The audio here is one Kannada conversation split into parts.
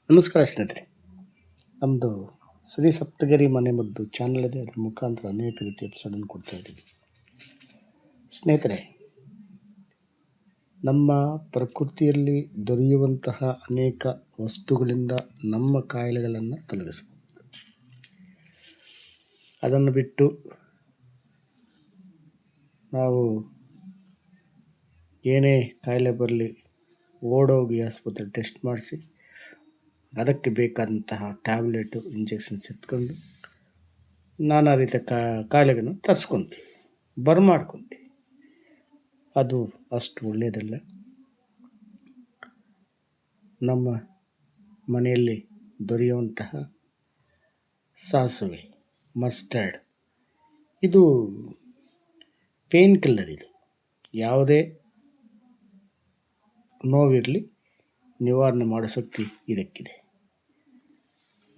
ನಮಸ್ಕಾರ ಸ್ನೇಹಿತರೆ. ನಮ್ಮದು ಶ್ರೀ ಸಪ್ತಗಿರಿ ಮನೆಮದ್ದು ಚಾನಲ್ ಇದೆ. ಅದರ ಮುಖಾಂತರ ಅನೇಕ ರೀತಿಯ ಎಪಿಸೋಡನ್ನು ಕೊಡ್ತಾ ಇದ್ದೀವಿ. ಸ್ನೇಹಿತರೆ, ನಮ್ಮ ಪ್ರಕೃತಿಯಲ್ಲಿ ದೊರೆಯುವಂತಹ ಅನೇಕ ವಸ್ತುಗಳಿಂದ ನಮ್ಮ ಕಾಯಿಲೆಗಳನ್ನು ತೊಲಗಿಸಬಹುದು. ಅದನ್ನು ಬಿಟ್ಟು ನಾವು ಏನೇ ಕಾಯಿಲೆ ಬರಲಿ ಓಡೋಗಿ ಆಸ್ಪತ್ರೆ ಟೆಸ್ಟ್ ಮಾಡಿಸಿ ಅದಕ್ಕೆ ಬೇಕಾದಂತಹ ಟ್ಯಾಬ್ಲೆಟು ಇಂಜೆಕ್ಷನ್ಸ್ ಎತ್ಕೊಂಡು ನಾನಾ ರೀತಿಯ ಕಾಯಿಲೆಗಳನ್ನು ತರಿಸ್ಕೊತೀವಿ, ಬರಮಾಡ್ಕೊತೀವಿ. ಅದು ಅಷ್ಟು ಒಳ್ಳೆಯದಲ್ಲ. ನಮ್ಮ ಮನೆಯಲ್ಲಿ ದೊರೆಯುವಂತಹ ಸಾಸಿವೆ, ಮಸ್ಟರ್ಡ್, ಇದು ಪೇನ್ ಕಿಲ್ಲರ್. ಇದು ಯಾವುದೇ ನೋವಿರಲಿ ನಿವಾರಣೆ ಮಾಡೋ ಶಕ್ತಿ ಇದಕ್ಕಿದೆ.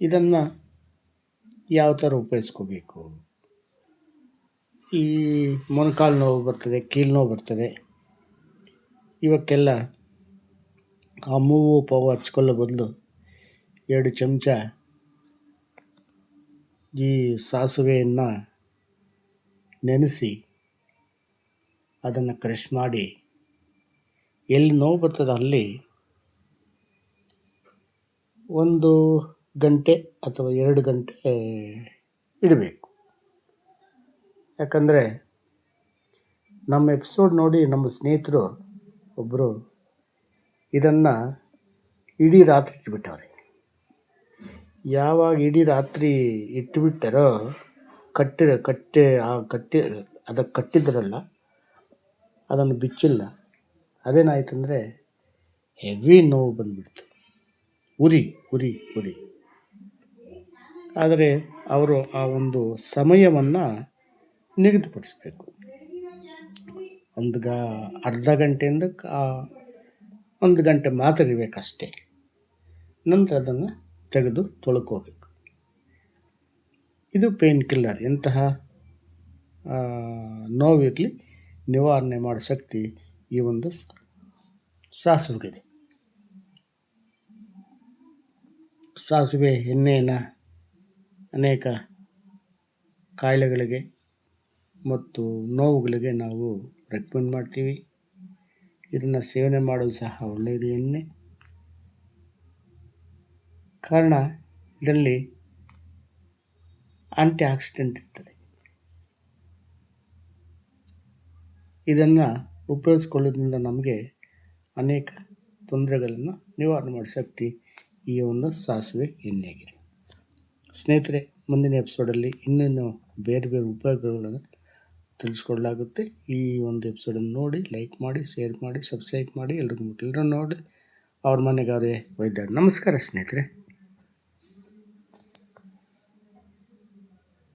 ಇದನ್ನು ಯಾವ ಥರ ಉಪಯೋಗಿಸ್ಕೋಬೇಕು? ಈ ಮೊಣಕಾಲು ನೋವು ಬರ್ತದೆ, ಕೀಲು ನೋವು ಬರ್ತದೆ, ಇವಕ್ಕೆಲ್ಲ ಆ ಮೂವು ಪಾವು ಹಚ್ಕೊಳ್ಳೋ ಬದಲು 2 ಚಮಚ ಈ ಸಾಸಿವೆಯನ್ನು ನೆನೆಸಿ ಅದನ್ನು ಕ್ರಷ್ ಮಾಡಿ ಎಲ್ಲಿ ನೋವು ಬರ್ತದೆ ಅಲ್ಲಿ 1 ಗಂಟೆ ಅಥವಾ 2 ಗಂಟೆ ಇಡಬೇಕು. ಯಾಕಂದರೆ ನಮ್ಮ ಎಪಿಸೋಡ್ ನೋಡಿ ನಮ್ಮ ಸ್ನೇಹಿತರು ಒಬ್ಬರು ಇದನ್ನು ಇಡೀ ರಾತ್ರಿ ಇಟ್ಬಿಟ್ಟವ್ರೆ. ಯಾವಾಗ ಇಡೀ ರಾತ್ರಿ ಇಟ್ಟುಬಿಟ್ಟರೋ ಅದಕ್ಕೆ ಕಟ್ಟಿದ್ರಲ್ಲ, ಅದನ್ನು ಬಿಚ್ಚಿಲ್ಲ. ಅದೇನಾಯ್ತಂದರೆ ಹೆವಿ ನೋವು ಬಂದುಬಿಡ್ತು, ಉರಿ. ಆದರೆ ಅವರು ಆ ಒಂದು ಸಮಯವನ್ನು ನಿಗದಿಪಡಿಸ್ಬೇಕು. ಅರ್ಧ ಗಂಟೆಯಿಂದ 1 ಗಂಟೆ ಮಾತ್ರ ಇರಬೇಕಷ್ಟೇ. ನಂತರ ಅದನ್ನು ತೆಗೆದು ತೊಳ್ಕೋಬೇಕು. ಇದು ಪೇನ್ ಕಿಲ್ಲರ್. ಎಂತಹ ನೋವಿರಲಿ ನಿವಾರಣೆ ಮಾಡೋ ಶಕ್ತಿ ಈ ಒಂದು ಸಾಸಿವೆಗಿದೆ. ಸಾಸಿವೆ ಎಣ್ಣೆಯನ್ನು ಅನೇಕ ಕಾಯಿಲೆಗಳಿಗೆ ಮತ್ತು ನೋವುಗಳಿಗೆ ನಾವು ರೆಕಮೆಂಡ್ ಮಾಡ್ತೀವಿ. ಇದನ್ನು ಸೇವನೆ ಮಾಡೋದು ಸಹ ಒಳ್ಳೆಯದು ಎಣ್ಣೆ. ಕಾರಣ ಇದರಲ್ಲಿ ಆಂಟಿ ಆಕ್ಸಿಡೆಂಟ್ ಇರ್ತದೆ. ಇದನ್ನು ಉಪಯೋಗಿಸ್ಕೊಳ್ಳೋದ್ರಿಂದ ನಮಗೆ ಅನೇಕ ತೊಂದರೆಗಳನ್ನು ನಿವಾರಣೆ ಮಾಡೋ ಶಕ್ತಿ ಈ ಒಂದು ಸಾಸಿವೆ ಎಣ್ಣೆಯಾಗಿದೆ. ಸ್ನೇಹಿತರೆ, ಮುಂದಿನ ಎಪಿಸೋಡಲ್ಲಿ ಇನ್ನೇನು ಬೇರೆ ಬೇರೆ ಉಪಯೋಗಗಳನ್ನು ತಿಳಿಸ್ಕೊಡಲಾಗುತ್ತೆ. ಈ ಒಂದು ಎಪಿಸೋಡನ್ನು ನೋಡಿ, ಲೈಕ್ ಮಾಡಿ, ಶೇರ್ ಮಾಡಿ, ಸಬ್ಸ್ಕ್ರೈಬ್ ಮಾಡಿ. ಎಲ್ಲರೂ ನೋಡಿ ಅವ್ರ ಮನೆಗೆ ಅವರೇ ಒಯ್ದಾರೆ. ನಮಸ್ಕಾರ ಸ್ನೇಹಿತರೆ.